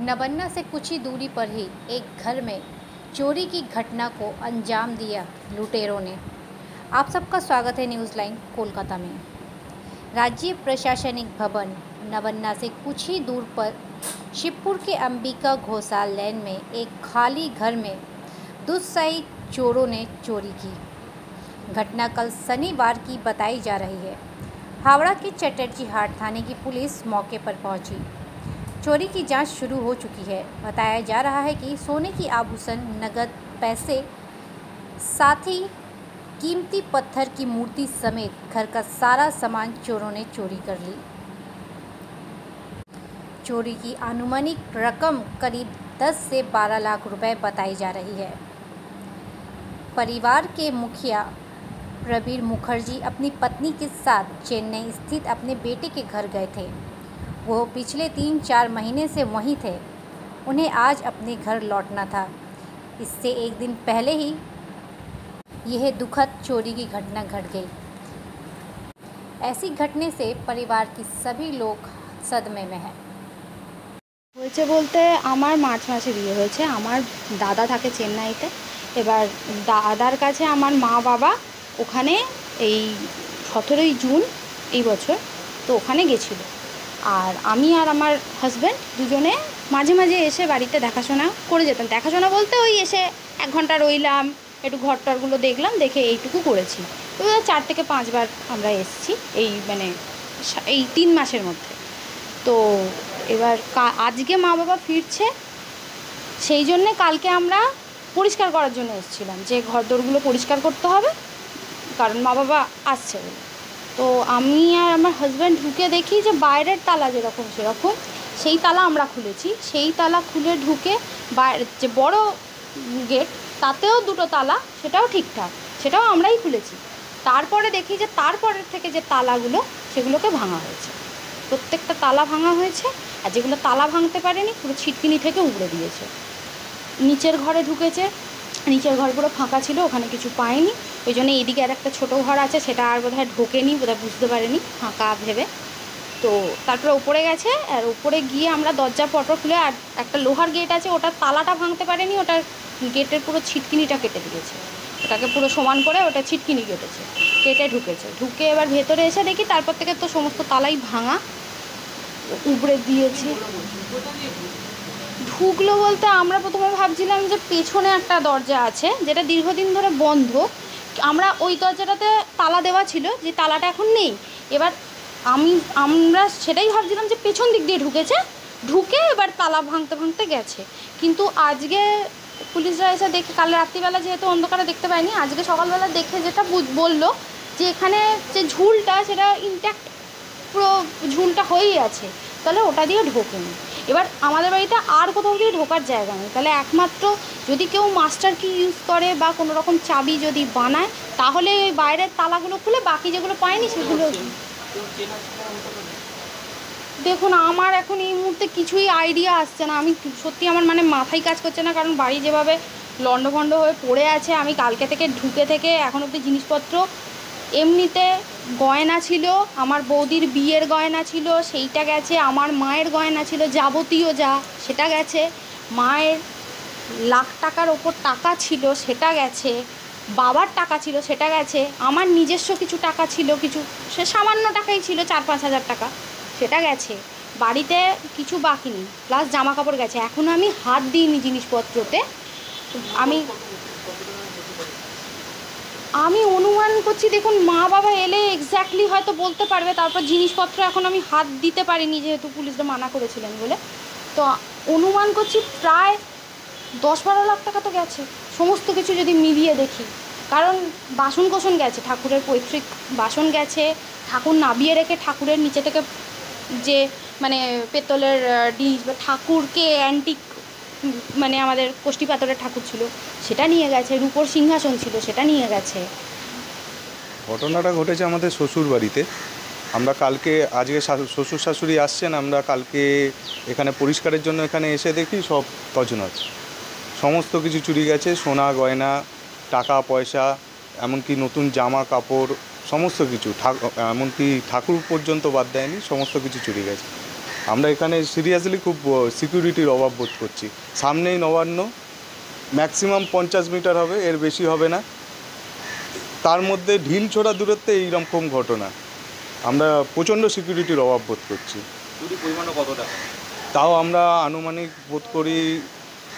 नवन्ना से कुछ ही दूरी पर ही एक घर में चोरी की घटना को अंजाम दिया लुटेरों ने। आप सबका स्वागत है न्यूज़ लाइन कोलकाता में। राज्य प्रशासनिक भवन नवन्ना से कुछ ही दूर पर शिवपुर के अंबिका घोसाल लेन में एक खाली घर में दुस्साहसी चोरों ने चोरी की। घटना कल शनिवार की बताई जा रही है। हावड़ा के चटर्जी हाट थाने की पुलिस मौके पर पहुंची। चोरी की जांच शुरू हो चुकी है। बताया जा रहा है कि सोने की आभूषण, नगद पैसे, साथ ही कीमती पत्थर की मूर्ति समेत घर का सारा सामान चोरों ने चोरी कर ली। चोरी की अनुमानित रकम करीब 10 से 12 लाख रुपए बताई जा रही है। परिवार के मुखिया प्रवीर मुखर्जी अपनी पत्नी के साथ चेन्नई स्थित अपने बेटे के घर गए थे। वो पिछले 3-4 महीने से वहीं थे। उन्हें आज अपने घर लौटना था। इससे एक दिन पहले ही यह दुखद चोरी की घटना घट गई। ऐसी घटने से परिवार के सभी लोग सदमे में हैं। হয়েছে বলতে আমার মার্চ মাসে বিয়ে হয়েছে। আমার দাদা থাকে চেন্নাইতে। এবার দাদার কাছে আমার মা বাবা ওখানে এই 17ই জুন এই বছর তো ওখানে গেছিলো। আর আমি আর আমার হাজব্যান্ড দুজনে মাঝে মাঝে এসে বাড়িতে দেখাশোনা করে যেতাম। দেখাশোনা বলতে ওই এসে 1 ঘন্টা রইলাম, একটু ঘরটরগুলো দেখলাম, দেখে এইটুকু করেছি। তো 4 থেকে 5 বার আমরা এসেছি এই 3 মাসের মধ্যে। তো এবার আজকে মা বাবা ফিরছে, সেই জন্যে কালকে আমরা পরিষ্কার করার জন্য এসেছিলাম যে ঘরদোরগুলো পরিষ্কার করতে হবে, কারণ মা বাবা আসছে বলে। তো আমি আর আমার হাজব্যান্ড ঢুকে দেখি যে বাইরের তালা যেরকম সেরকম সেই তালা আমরা খুলেছি। সেই তালা খুলে ঢুকে বাইরের যে বড় গেট তাতেও 2টো তালা, সেটাও ঠিকঠাক, সেটাও আমরাই খুলেছি। তারপরে দেখি যে তারপরের থেকে যে তালাগুলো সেগুলোকে ভাঙা হয়েছে। প্রত্যেকটা তালা ভাঙা হয়েছে, আর যেগুলো তালা ভাঙতে পারেনি পুরো ছিটকিনি থেকে উগড়ে দিয়েছে। নিচের ঘরে ঢুকেছে, নিচের ঘর পুরো ফাঁকা ছিল, ওখানে কিছু পায়নি। ওই জন্য এইদিকে আর একটা ছোটো ঘর আছে, সেটা আর বোধহয় ঢোকেনি, বোধহয় বুঝতে পারেনি ফাঁকা ভেবে। তো তারপরে উপরে গেছে, আর উপরে গিয়ে আমরা দরজা পটর খুলে, আর একটা লোহার গেট আছে, ওটার তালাটা ভাঙতে পারেনি, ওটার গেটের পুরো ছিটকিনিটা কেটে দিয়েছে। ওটাকে পুরো সমান করে ওটা ছিটকিনি কেটে ঢুকেছে। ঢুকে এবার ভেতরে এসে দেখি তারপর থেকে তো সমস্ত তালাই ভাঙা, উবড়ে দিয়েছে। ঢুকলো বলতে আমরা প্রথমে ভাবছিলাম যে পেছনে একটা দরজা আছে যেটা দীর্ঘদিন ধরে বন্ধ। আমরা ওই দরজাটাতে তালা দেওয়া ছিল, যে তালাটা এখন নেই। এবার আমরা সেটাই ভাবছিলাম যে পেছন দিক দিয়ে ঢুকে এবার তালা ভাঙতে গেছে। কিন্তু আজকে পুলিশরা এসে দেখে, কাল রাত্রিবেলা যেহেতু অন্ধকারে দেখতে পাইনি, আজকে সকালবেলা দেখে যেটা বললো যে এখানে যে ঝুলটা সেটা ইনট্যাক্ট, পুরো ঝুলটা হয়েই আছে, তাহলে ওটা দিয়ে ঢোকেনি। এবার আমাদের বাড়িতে আর কোথাও দিয়ে ঢোকার জায়গা নেই, তাহলে একমাত্র যদি কেউ মাস্টার কি ইউজ করে বা কোনো রকম চাবি যদি বানায়, তাহলে ওই বাইরের তালাগুলো খুলে বাকি যেগুলো পায়নি সেগুলো। দেখুন, আমার এখন এই মুহূর্তে কিছুই আইডিয়া আসছে না। আমি সত্যি আমার মাথায় কাজ করছে না, কারণ বাড়ি যেভাবে লণ্ডভণ্ড হয়ে পড়ে আছে। আমি কালকে থেকে ঢুকে থেকে এখন অবধি জিনিসপত্র, এমনিতে গয়না ছিল, আমার বৌদির বিয়ের গয়না ছিল, সেইটা গেছে। আমার মায়ের গয়না ছিল যাবতীয় যা, সেটা গেছে। মায়ের লাখ টাকার ওপর টাকা ছিল, সেটা গেছে। বাবার টাকা ছিল, সেটা গেছে। আমার নিজস্ব কিছু টাকা ছিল, কিছু সে সামান্য টাকাই ছিল, 4-5 হাজার টাকা, সেটা গেছে। বাড়িতে কিছু বাকি নেই, প্লাস জামা কাপড় গেছে। এখনও আমি হাত দিইনি জিনিসপত্রতে। আমি অনুমান করছি, দেখুন মা বাবা এলে এক্স্যাক্টলি হয়তো বলতে পারবে। তারপর জিনিসপত্র এখন আমি হাত দিতে পারিনি, যেহেতু পুলিশরা মানা করেছিলেন বলে। তো অনুমান করছি প্রায় 10-12 লাখ টাকা তো গেছে, সমস্ত কিছু যদি মিলিয়ে দেখি। কারণ বাসন কোসন গেছে, ঠাকুরের পৈতৃক বাসন গেছে, ঠাকুর নাবিয়ে রেখে ঠাকুরের নিচে থেকে যে পেতলের ডিশ বা ঠাকুরকে অ্যান্টিক, আমাদের কষ্টি পাথরের ঠাকুর ছিল, সেটা নিয়ে গেছে। রূপোর সিংহাসন ছিল, সেটা নিয়ে গেছে। ঘটনাটা ঘটেছে আমাদের শ্বশুর বাড়িতে। আমরা কালকে, আজকে শ্বশুর শাশুড়ি আসছেন, আমরা কালকে এখানে পরিষ্কারের জন্য এখানে এসে দেখি সব তছনছ, সমস্ত কিছু চুরি গেছে। সোনা গয়না, টাকা পয়সা, এমনকি নতুন জামা কাপড়, সমস্ত কিছু, এমনকি ঠাকুর পর্যন্ত বাদ দেয়নি, সমস্ত কিছু চুরি গেছে। আমরা এখানে সিরিয়াসলি খুব সিকিউরিটির অভাব বোধ করছি। সামনেই নবান্ন, ম্যাক্সিমাম 50 মিটার হবে, এর বেশি হবে না। তার মধ্যে ঢিল ছোড়া দূরত্বে এইরকম ঘটনা। আমরা প্রচণ্ড সিকিউরিটির অভাব বোধ করছি। তাও আমরা আনুমানিক বোধ করি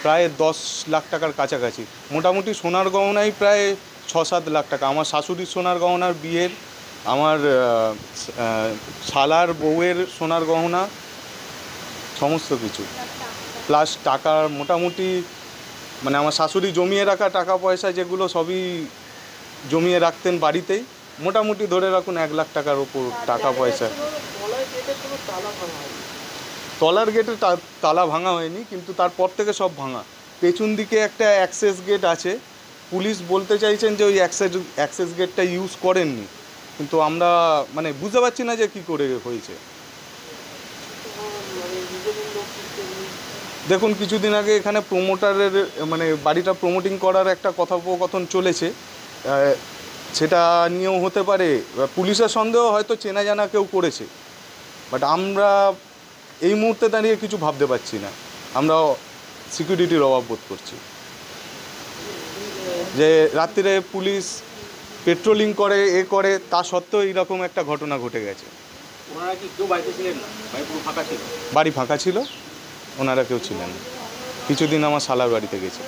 প্রায় 10 লাখ টাকার কাছাকাছি। মোটামুটি সোনার গহনাই প্রায় 6-7 লাখ টাকা। আমার শাশুড়ির সোনার গহনার বিয়ের, আমার শালার বউয়ের সোনার গহনা, সমস্ত কিছু প্লাস টাকা মোটামুটি মানে আমার শাশুড়ি জমিয়ে রাখা টাকা পয়সা যেগুলো সবই জমিয়ে রাখতেন বাড়িতেই, মোটামুটি ধরে রাখুন 1 লাখ টাকার ওপর টাকা পয়সা। তলার গেটে তালা ভাঙা হয়নি, কিন্তু তারপর থেকে সব ভাঙা। পেছন দিকে একটা অ্যাক্সেস গেট আছে, পুলিশ বলতে চাইছেন যে ওই অ্যাক্সেস গেটটা ইউজ করেননি, কিন্তু আমরা মানে বুঝতে পারছি না যে কী করে হয়েছে। দেখুন, কিছুদিন আগে এখানে প্রমোটারের মানে বাড়িটা প্রমোটিং করার একটা কথোপকথন চলেছে, সেটা নিয়েও হতে পারে। পুলিশের সন্দেহ হয়তো চেনা জানা কেউ করেছে, বাট আমরা এই মুহূর্তে দাঁড়িয়ে কিছু ভাবতে পারছি না। আমরা সিকিউরিটির অভাব বোধ করছি। যে রাত্রিরে পুলিশ পেট্রোলিং করে করে তা সত্ত্বেও এইরকম একটা ঘটনা ঘটে গেছে। ওনারা কি কেউ বাড়িতে ছিলেন না? বাড়ি পুরো ফাঁকা ছিল? বাড়ি ফাঁকা ছিল, ওনারা কেউ ছিলেন না। কিছুদিন আমার শালার বাড়িতে গেছে।